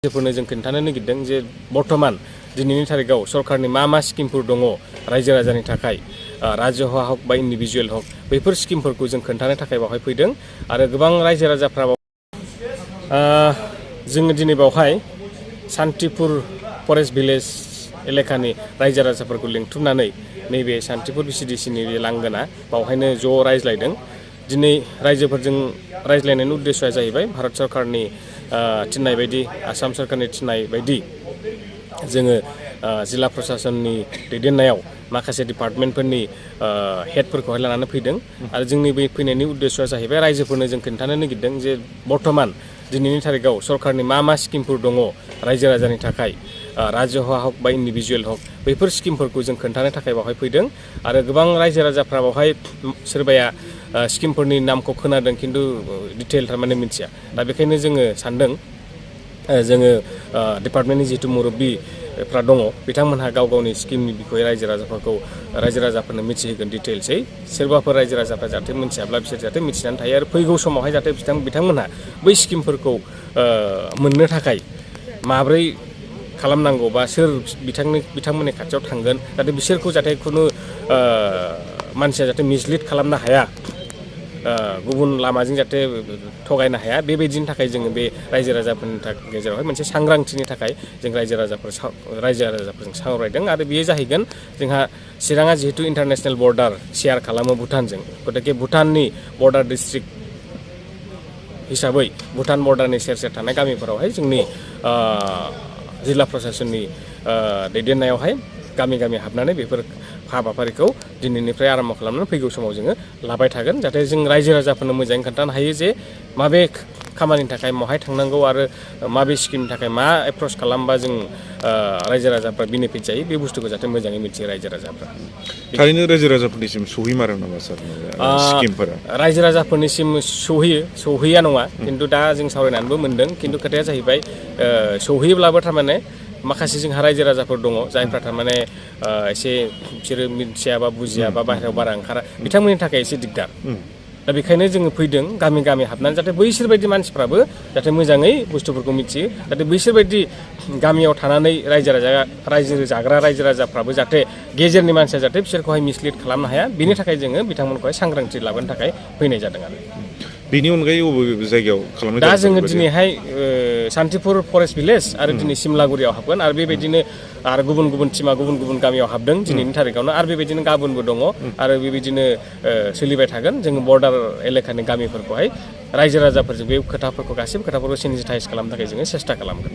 रायजोफोरनो जों खोन्थानो नागिरदों जे बर्तमान दिनैनि थारिखआव सरकारनि मा स्किमफोर दङ रायजो राजानि थाखाय राजहआ हक बा इन्डिभिजुवेल हक बैफोर स्किमफोरखौ जों खोन्थानो थाखाय बावहाय फैदों आरो गोबां रायजो राजाफ्रा जोङो दिनै बावहाय सान्तिपुर फरेस्ट भिलेज एलेकानि रायजो राजाफोरखौ लिंथुमनानै नैबे सान्तिपुर भिसिडिसिनि लांगोना बावहायनो ज' रायज्लायदों। दिनै रायजोफोरजों रायज्लायनायनि उद्देश्यआ जाहैबाय भारत सरकारनि थिन्नाय बायदि आसाम सरकारनि थिन्नाय बायदि जोङो जिल्ला प्रशासननि दैदेननायाव माखासे डिपार्टमेन्टफोरनि हेडफोरखौहाय लानानै फैदों आरो जोंनि बे फैनायनि उद्देश्यआ जाहैबाय रायजोफोरनो जों खोन्थानो नागिरदों जे बर्तमान दिनैनि थारिखआव सरकारनि मा स्किमफोर दङ रायजो राजानि थाखाय राजहआ हक बा इन्डिभिजुवेल हक बैफोर स्किमफोरखौ जों खोन्थानो थाखाय बावहाय फैदों आरो गोबां रायजो राजाफ्रा बावहाय सोरबाया स्किमफोरनि नामखौ खोनादों खिन्थु डिटेल थारमाने मिथिया दा बेखायनो जोङो सानदों जोङो डिपार्टमेन्टनि जिहेतु मुरब्बीफ्रा दङ बिथांमोनहा गाव गावनि स्किमनि बिखय रायजो राजाफोरनो मिथिहोगोन डिटेल्सै सोरबाफोर रायजो राजाफ्रा जाहाथे मिथियाब्ला बिसोर जाहाथे मिथिनानै थायो आरो फैगौ समावहाय जाहाथे बिथांमोनहा बै स्किमफोरखौ मोननो थाखाय माब्रै खालामनांगौ बा सोर बिथांमोननि खाथियाव थांगोन जाहाथे बिसोरखौ जाहाथे खुनु मानसिया जाहाथे मिसलिड खालामनो हाया गुबुन लामाजों जाहाथे थगायनो हाया बेबायदिनि थाखाय जोङो बे रायजो राजाफोरनि गेजेरावहाय मोनसे सांग्रांथिनि थाखाय जों रायजो राजाफोरजों सावरायदों आरो बेयो जाहैगोन जोंहा चिराङा जिहेतु इन्टारनेशनेल बर्डार शेयार खालामो भुटानजों गतिके भुटाननि बर्डार डिस्ट्रिक्ट हिसाबै भुटान बर्डारनि सेर सेर थानाय गामिफोरावहाय जोंनि जिल्ला प्रशासननि दैदेननायावहाय गामि हाबनानै बेफोर हाबाफारिखौ दिनैनिफ्राय आरम्भ खालामनानै फैगौ समाव जोङो लाबाय थागोन जाहाथे जों रायजो राजाफोरनो मोजाङै खोन्थानो हायो जे माबे खामानिनि थाखाय महाय थांनांगौ आरो माबे स्किमनि थाखाय मा एप्रोच खालामबा जों रायजो राजाफ्रा बेनिफिट जायो बे बुस्थुखौ जाहाथे मोजाङै मिथियो रायजो राजाफ्रा। थारैनो रायजो राजाफोरनिसिम सौहैमारो नामा सार स्किमफोरा? रायजो राजाफोरनिसिम सौहैया नङा खिन्थु दा जों सावरायनानैबो मोनदों खिन्थु खोथाया जाहैबाय सौहैयोब्लाबो थारमाने माखासे जोंहा रायजो राजाफोर दङ जायफ्रा थारमाने एसे बिसोरो मिथिया बा बुजिया बा बाहेरायाव बारा ओंखारा बिथांमोननि थाखाय एसे दिगदार दा बेखायनो जोङो फैदों गामि हाबनानै जाहाथे बैसोरबायदि मानसिफ्राबो जाहाथे मोजाङै बुस्थुफोरखौ मिथियो जाहाथे बैसोरबायदि गामियाव थानानै रायजो जाग्रा रायजो राजाफ्राबो जाहाथे गेजेरनि मानसिया जाहाथे बिसोरखौहाय मिसलिड खालामनो हाया बिनि थाखाय जोङो बिथांमोनखौहाय सांग्रांथि लाबोनो थाखाय फैनाय जादों आरो बेनि अनगायै बबे जायगायाव खालामनाय दा जोङो दिनैहाय सान्तिपुर फरेस्ट भिलेज आरो दिनै सिमलागुरियाव हाबगोन आरो बेबायदिनो आरो गुबुन टिमा गुबुन गामियाव हाबदों दिनैनि थारिखआवनो आरो बेबायदिनो गाबोनबो दङ आरो बेबायदिनो सोलिबाय थागोन जोङो बर्डार एलेकानि गामिफोरखौहाय रायजो राजाफोरजों बे गासिबो खोथाफोरखौ सेन्सिटाइज खालामनो थाखाय जोङो सेस्था खालामगोन।